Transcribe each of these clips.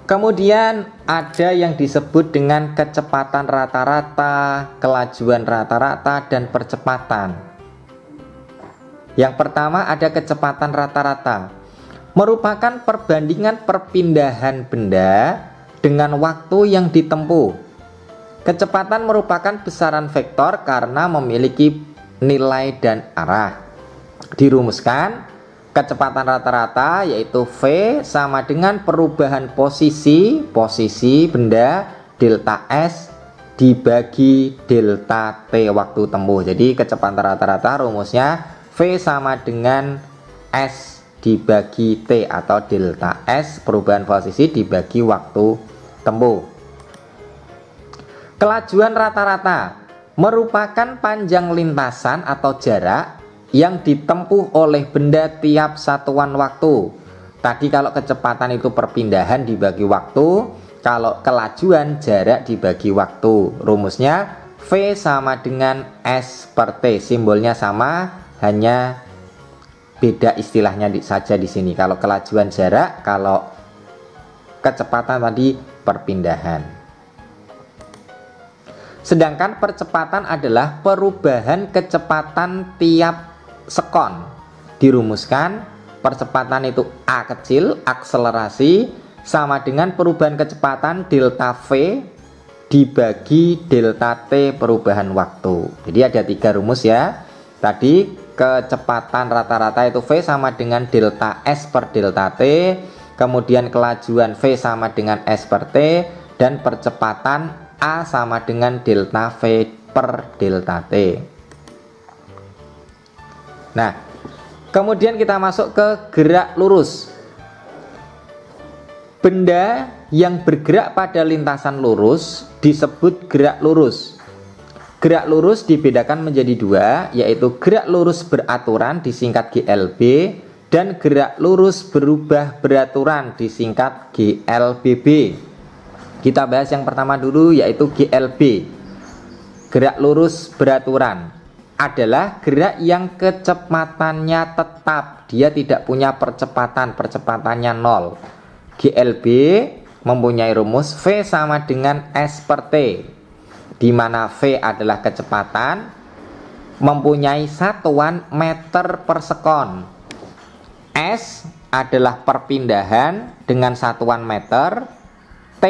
Kemudian ada yang disebut dengan kecepatan rata-rata, kelajuan rata-rata, dan percepatan. Yang pertama ada kecepatan rata-rata, merupakan perbandingan perpindahan benda dengan waktu yang ditempuh. Kecepatan merupakan besaran vektor karena memiliki nilai dan arah. Dirumuskan, kecepatan rata-rata yaitu V sama dengan perubahan posisi benda delta S dibagi delta T waktu tempuh. Jadi kecepatan rata-rata rumusnya V sama dengan S dibagi T atau delta S perubahan posisi dibagi waktu tempuh. Kelajuan rata-rata merupakan panjang lintasan atau jarak yang ditempuh oleh benda tiap satuan waktu. Tadi kalau kecepatan itu perpindahan dibagi waktu, kalau kelajuan jarak dibagi waktu. Rumusnya V sama dengan S per T, simbolnya sama, hanya beda istilahnya saja di sini. Kalau kelajuan jarak, kalau kecepatan tadi perpindahan. Sedangkan percepatan adalah perubahan kecepatan tiap sekon. Dirumuskan, percepatan itu A kecil, akselerasi, sama dengan perubahan kecepatan delta V dibagi delta T perubahan waktu. Jadi ada 3 rumus ya. Tadi kecepatan rata-rata itu V sama dengan delta S per delta T, kemudian kelajuan V sama dengan S per T, dan percepatan A sama dengan delta V per delta T. Nah, kemudian kita masuk ke gerak lurus. Benda yang bergerak pada lintasan lurus disebut gerak lurus. Gerak lurus dibedakan menjadi 2, yaitu gerak lurus beraturan disingkat GLB dan gerak lurus berubah beraturan disingkat GLBB. Kita bahas yang pertama dulu, yaitu GLB. Gerak lurus beraturan adalah gerak yang kecepatannya tetap, dia tidak punya percepatannya 0. GLB mempunyai rumus V sama dengan S per T, di mana V adalah kecepatan, mempunyai satuan meter per sekon. S adalah perpindahan dengan satuan meter, T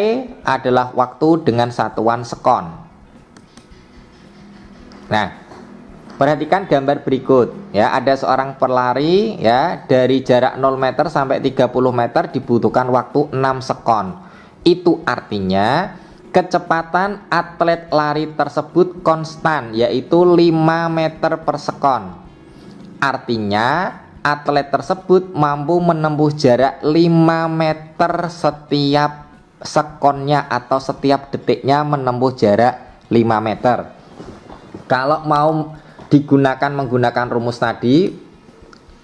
adalah waktu dengan satuan sekon. Nah, perhatikan gambar berikut ya, ada seorang pelari ya, dari jarak 0 meter sampai 30 meter dibutuhkan waktu 6 sekon. Itu artinya kecepatan atlet lari tersebut konstan, yaitu 5 meter per sekon. Artinya atlet tersebut mampu menempuh jarak 5 meter setiap sekonnya atau setiap detiknya menempuh jarak 5 meter. Kalau mau menggunakan rumus tadi,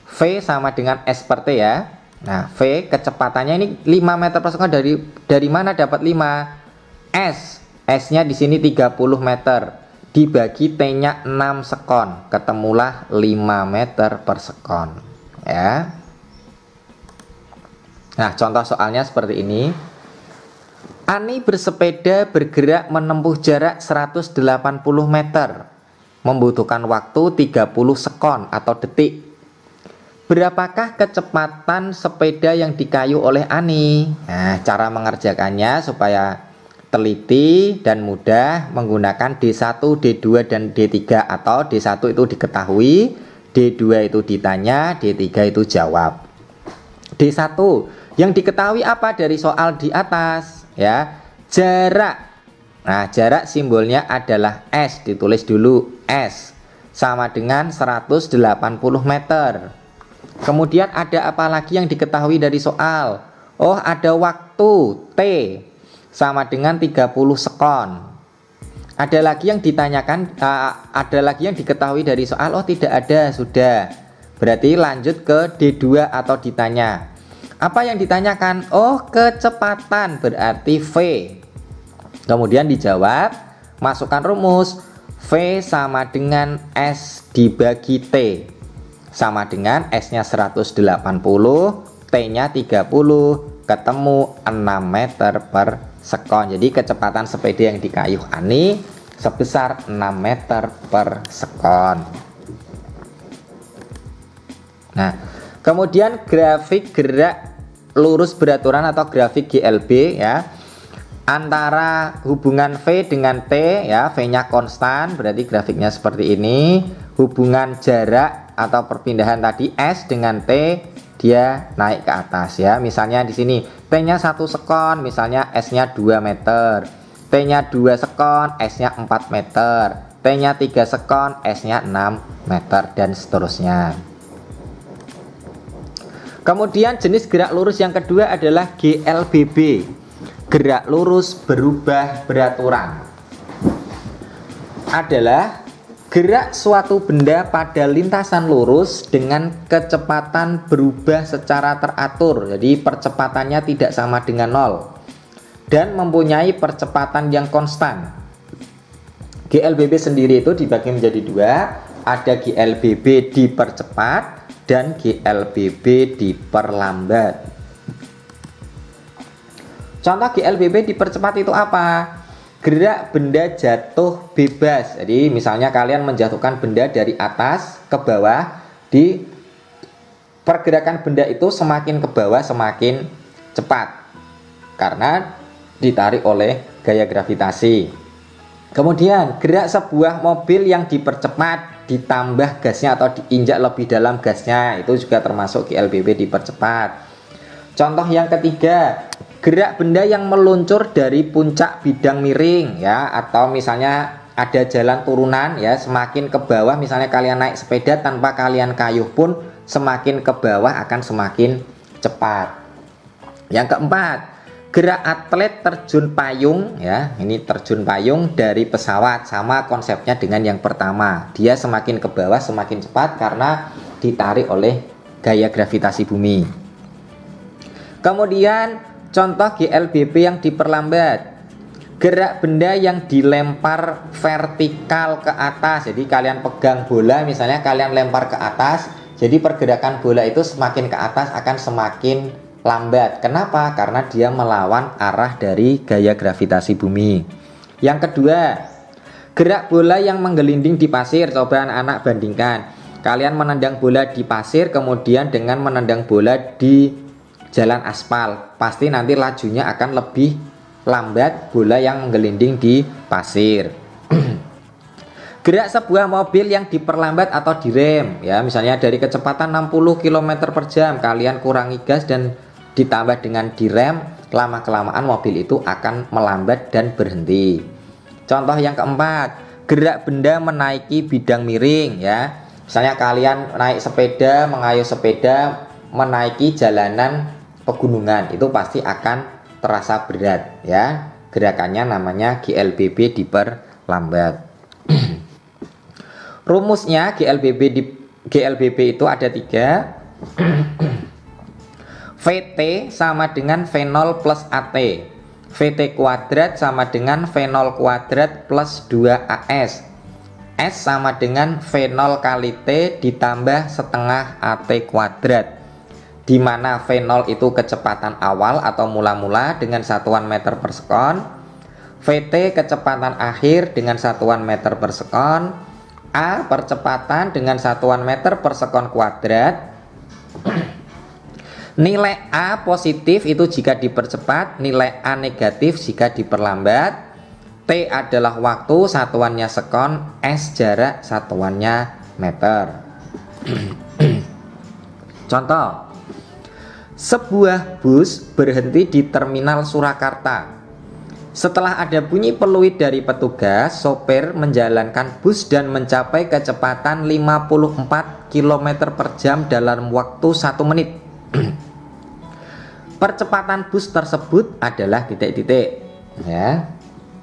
V sama dengan S per T ya. Nah, V kecepatannya ini 5 meter per sekon, dari mana dapat 5? S-nya di sini 30 meter dibagi T-nya 6 sekon, ketemulah 5 meter per sekon ya. Nah, contoh soalnya seperti ini. Ani bersepeda bergerak menempuh jarak 180 meter, membutuhkan waktu 30 sekon atau detik. Berapakah kecepatan sepeda yang dikayu oleh Ani? Nah, cara mengerjakannya supaya teliti dan mudah menggunakan D1, D2, dan D3, atau D1 itu diketahui, D2 itu ditanya, D3 itu jawab. D1 yang diketahui apa dari soal di atas ya? Jarak. Nah, jarak simbolnya adalah S, ditulis dulu S sama dengan 180 meter. Kemudian ada apa lagi yang diketahui dari soal? Oh, ada waktu T sama dengan 30 sekon. Ada lagi yang ditanyakan, ada lagi yang diketahui dari soal? Oh, tidak ada, sudah. Berarti lanjut ke D2 atau ditanya. Apa yang ditanyakan? Oh, kecepatan, berarti V. Kemudian dijawab, masukkan rumus V sama dengan S dibagi T, sama dengan S nya 180, T nya 30, ketemu 6 meter per sekon. Jadi kecepatan sepeda yang dikayuh Ani sebesar 6 meter per sekon. Nah, kemudian grafik gerak lurus beraturan atau grafik GLB ya, antara hubungan V dengan T ya, V-nya konstan, berarti grafiknya seperti ini. Hubungan jarak atau perpindahan tadi S dengan T, dia naik ke atas ya. Misalnya di sini T-nya 1 sekon, misalnya S-nya 2 meter. T-nya 2 sekon, S-nya 4 meter. T-nya 3 sekon, S-nya 6 meter dan seterusnya. Kemudian jenis gerak lurus yang kedua adalah GLBB, gerak lurus berubah beraturan. Adalah gerak suatu benda pada lintasan lurus dengan kecepatan berubah secara teratur. Jadi percepatannya tidak sama dengan 0 dan mempunyai percepatan yang konstan. GLBB sendiri itu dibagi menjadi 2, ada GLBB dipercepat dan GLBB diperlambat. Contoh GLBB dipercepat itu apa? Gerak benda jatuh bebas. Jadi misalnya kalian menjatuhkan benda dari atas ke bawah, di pergerakan benda itu semakin ke bawah semakin cepat karena ditarik oleh gaya gravitasi. Kemudian gerak sebuah mobil yang dipercepat ditambah gasnya atau diinjak lebih dalam gasnya, itu juga termasuk GLBB dipercepat. Contoh yang ketiga, gerak benda yang meluncur dari puncak bidang miring ya, atau misalnya ada jalan turunan ya, semakin ke bawah, misalnya kalian naik sepeda tanpa kalian kayuh pun semakin ke bawah akan semakin cepat. Yang keempat, gerak atlet terjun payung ya, ini terjun payung dari pesawat, sama konsepnya dengan yang pertama. Dia semakin ke bawah semakin cepat karena ditarik oleh gaya gravitasi bumi. Kemudian contoh GLBB yang diperlambat, gerak benda yang dilempar vertikal ke atas. Jadi kalian pegang bola, misalnya kalian lempar ke atas, jadi pergerakan bola itu semakin ke atas akan semakin lambat. Kenapa? Karena dia melawan arah dari gaya gravitasi bumi. Yang kedua, gerak bola yang menggelinding di pasir. Coba anak-anak bandingkan, kalian menendang bola di pasir kemudian dengan menendang bola di jalan aspal, pasti nanti lajunya akan lebih lambat bola yang menggelinding di pasir. Gerak sebuah mobil yang diperlambat atau direm ya, misalnya dari kecepatan 60 km per jam kalian kurangi gas dan ditambah dengan direm, lama-kelamaan mobil itu akan melambat dan berhenti. Contoh yang keempat, gerak benda menaiki bidang miring ya, misalnya kalian naik sepeda, mengayuh sepeda menaiki jalanan pegunungan, itu pasti akan terasa berat ya, gerakannya namanya GLBB diperlambat. Rumusnya GLBB itu ada 3. VT sama dengan V0 plus AT. VT kuadrat sama dengan V0 kuadrat plus 2AS. S sama dengan V0 kali T ditambah setengah AT kuadrat, di mana V0 itu kecepatan awal atau mula-mula dengan satuan meter per sekon, VT kecepatan akhir dengan satuan meter per sekon, A percepatan dengan satuan meter per sekon kuadrat. Nilai A positif itu jika dipercepat, nilai A negatif jika diperlambat. T adalah waktu, satuannya sekon, S jarak, satuannya meter. Contoh, sebuah bus berhenti di terminal Surakarta. Setelah ada bunyi peluit dari petugas, sopir menjalankan bus dan mencapai kecepatan 54 km per jam dalam waktu 1 menit. Percepatan bus tersebut adalah titik-titik ya.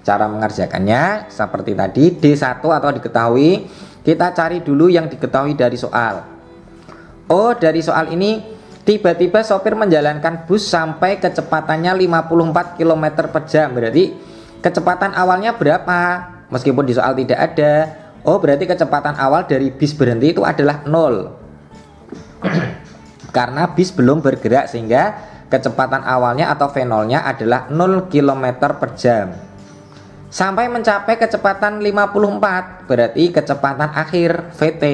Cara mengerjakannya seperti tadi, D1 atau diketahui, kita cari dulu yang diketahui dari soal. Oh, dari soal ini tiba-tiba sopir menjalankan bus sampai kecepatannya 54 km per jam. Berarti kecepatan awalnya berapa? Meskipun di soal tidak ada. Oh, berarti kecepatan awal dari bis berhenti itu adalah 0. Karena bis belum bergerak sehingga kecepatan awalnya atau V0-nya adalah 0 km per jam. Sampai mencapai kecepatan 54, berarti kecepatan akhir VT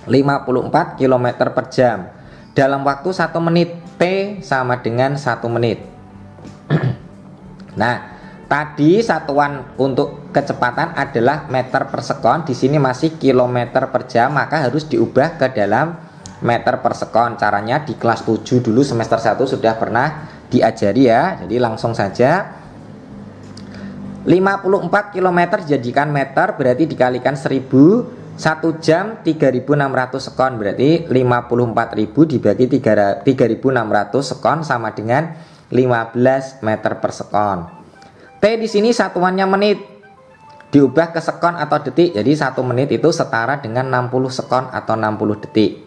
54 km per jam dalam waktu 1 menit. T sama dengan 1 menit. Nah, tadi satuan untuk kecepatan adalah meter per sekon, di sini masih kilometer per jam, maka harus diubah ke dalam meter per sekon. Caranya di kelas 7 dulu semester 1 sudah pernah diajari ya. Jadi langsung saja 54 km dijadikan meter, berarti dikalikan 1000, 1 jam 3600 sekon, berarti 54.000 dibagi 3600 sekon sama dengan 15 meter per sekon. T di sini satuannya menit, diubah ke sekon atau detik, jadi 1 menit itu setara dengan 60 sekon atau 60 detik.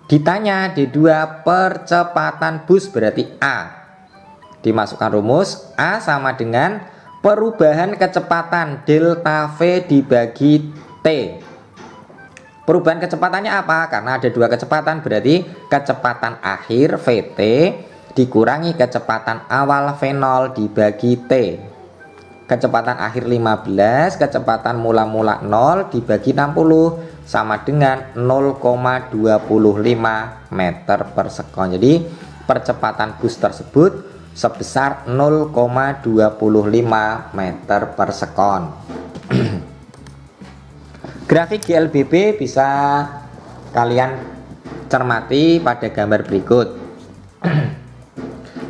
Ditanya D2 percepatan bus, berarti A. Dimasukkan rumus, A sama dengan perubahan kecepatan delta V dibagi T. Perubahan kecepatannya apa? Karena ada 2 kecepatan, berarti kecepatan akhir VT dikurangi kecepatan awal V0 dibagi T. Kecepatan akhir 15, kecepatan mula-mula 0 dibagi 60 sama dengan 0,25 meter per sekon. Jadi percepatan bus tersebut sebesar 0,25 meter per sekon. Grafik GLBB bisa kalian cermati pada gambar berikut.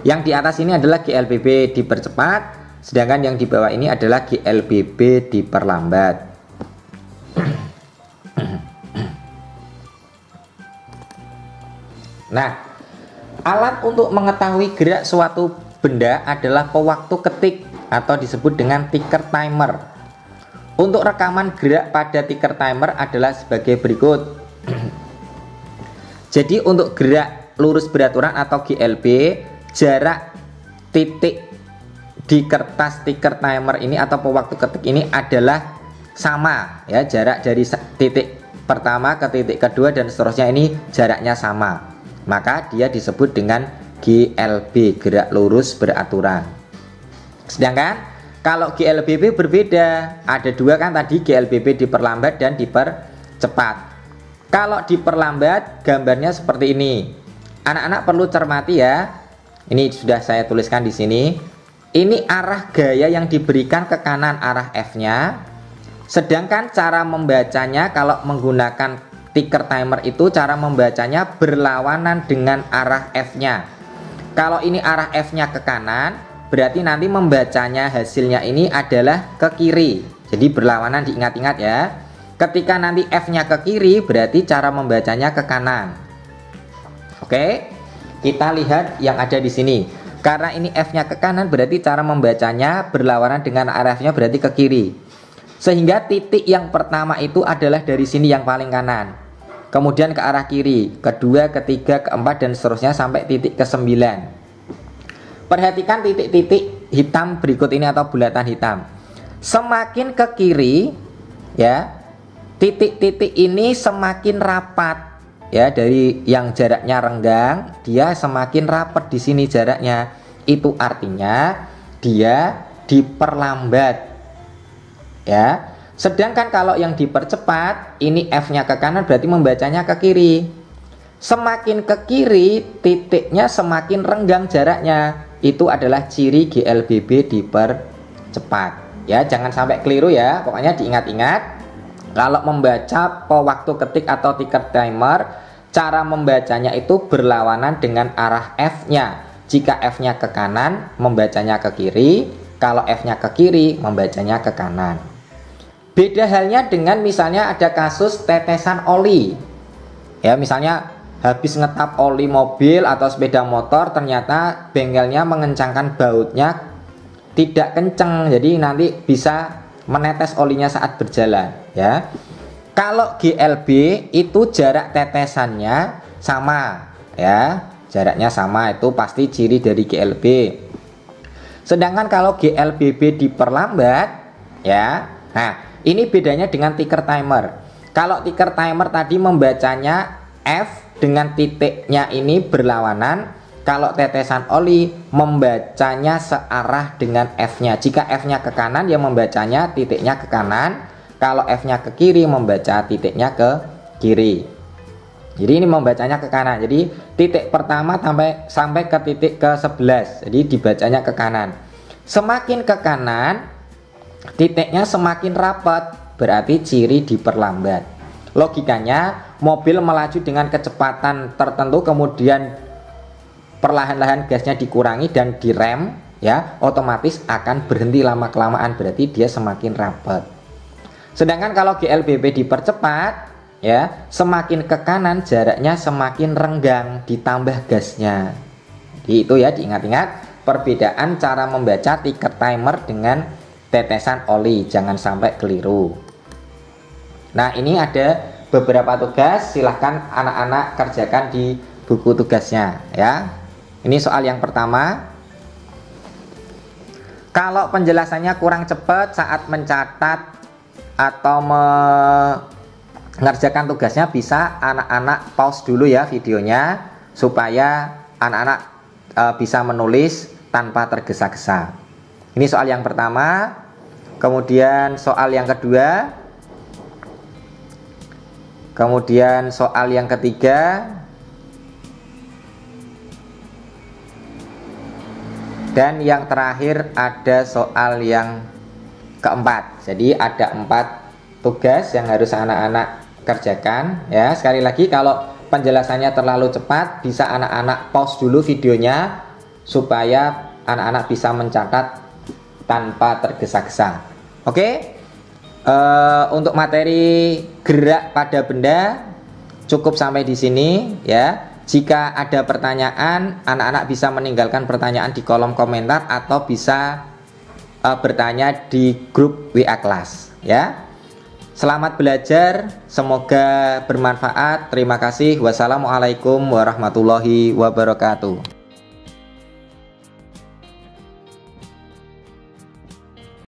Yang di atas ini adalah GLBB dipercepat, sedangkan yang di bawah ini adalah GLBB diperlambat. Nah, alat untuk mengetahui gerak suatu benda adalah pewaktu ketik atau disebut dengan ticker timer. Untuk rekaman gerak pada ticker timer adalah sebagai berikut. Jadi untuk gerak lurus beraturan atau GLB, jarak titik di kertas ticker timer ini atau pewaktu ketik ini adalah sama ya, jarak dari titik pertama ke titik kedua dan seterusnya ini jaraknya sama. Maka dia disebut dengan GLB, gerak lurus beraturan. Sedangkan kalau GLBB berbeda, ada 2 kan tadi, GLBB diperlambat dan dipercepat. Kalau diperlambat gambarnya seperti ini. Anak-anak perlu cermati ya. Ini sudah saya tuliskan di sini. Ini arah gaya yang diberikan ke kanan, arah F-nya. Sedangkan cara membacanya kalau menggunakan ticker timer itu cara membacanya berlawanan dengan arah F-nya. Kalau ini arah F-nya ke kanan, berarti nanti membacanya hasilnya ini adalah ke kiri. Jadi berlawanan, diingat-ingat ya. Ketika nanti F-nya ke kiri, berarti cara membacanya ke kanan. Oke, kita lihat yang ada di sini. Karena ini F-nya ke kanan, berarti cara membacanya berlawanan dengan arah F-nya, berarti ke kiri. Sehingga titik yang pertama itu adalah dari sini yang paling kanan. Kemudian ke arah kiri, kedua, ketiga, keempat, dan seterusnya sampai titik ke-9. Perhatikan titik-titik hitam berikut ini atau bulatan hitam. Semakin ke kiri, ya, titik-titik ini semakin rapat, ya, dari yang jaraknya renggang, dia semakin rapat di sini jaraknya. Itu artinya dia diperlambat, ya. Sedangkan kalau yang dipercepat, ini F-nya ke kanan berarti membacanya ke kiri. Semakin ke kiri, titiknya semakin renggang jaraknya. Itu adalah ciri GLBB dipercepat. Ya, jangan sampai keliru ya. Pokoknya diingat-ingat. Kalau membaca pewaktu ketik atau ticker timer, cara membacanya itu berlawanan dengan arah F-nya. Jika F-nya ke kanan, membacanya ke kiri. Kalau F-nya ke kiri, membacanya ke kanan. Beda halnya dengan misalnya ada kasus tetesan oli. Ya, misalnya habis ngetap oli mobil atau sepeda motor, ternyata bengkelnya mengencangkan bautnya tidak kenceng, jadi nanti bisa menetes olinya saat berjalan, ya. Kalau GLB itu jarak tetesannya sama, ya. Jaraknya sama, itu pasti ciri dari GLB. Sedangkan kalau GLBB diperlambat, ya. Nah, ini bedanya dengan ticker timer. Kalau ticker timer tadi membacanya F dengan titiknya ini berlawanan. kalau tetesan oli membacanya searah dengan F-nya. Jika F-nya ke kanan, ya membacanya titiknya ke kanan. Kalau F-nya ke kiri, membaca titiknya ke kiri. Jadi ini membacanya ke kanan. Jadi titik pertama sampai ke titik ke-11. Jadi dibacanya ke kanan. Semakin ke kanan, titiknya semakin rapat, berarti ciri diperlambat. Logikanya, mobil melaju dengan kecepatan tertentu, kemudian perlahan-lahan gasnya dikurangi dan direm, ya, otomatis akan berhenti lama-kelamaan, berarti dia semakin rapat. Sedangkan kalau GLBP dipercepat, ya, semakin ke kanan jaraknya semakin renggang, ditambah gasnya. Jadi itu ya, diingat-ingat perbedaan cara membaca tiket timer dengan tetesan oli, jangan sampai keliru. Nah, ini ada beberapa tugas, silahkan anak-anak kerjakan di buku tugasnya ya. Ini soal yang pertama. Kalau penjelasannya kurang cepat saat mencatat atau mengerjakan tugasnya, bisa anak-anak pause dulu ya videonya, supaya anak-anak bisa menulis tanpa tergesa-gesa. Ini soal yang pertama. Kemudian soal yang kedua, kemudian soal yang ketiga, dan yang terakhir ada soal yang keempat. Jadi ada 4 tugas yang harus anak-anak kerjakan ya. Sekali lagi, kalau penjelasannya terlalu cepat, bisa anak-anak pause dulu videonya supaya anak-anak bisa mencatat tanpa tergesa-gesa. Oke. Untuk materi gerak pada benda cukup sampai di sini ya. Jika ada pertanyaan, anak-anak bisa meninggalkan pertanyaan di kolom komentar atau bisa bertanya di grup WA kelas ya. Selamat belajar, semoga bermanfaat. Terima kasih. Wassalamualaikum warahmatullahi wabarakatuh.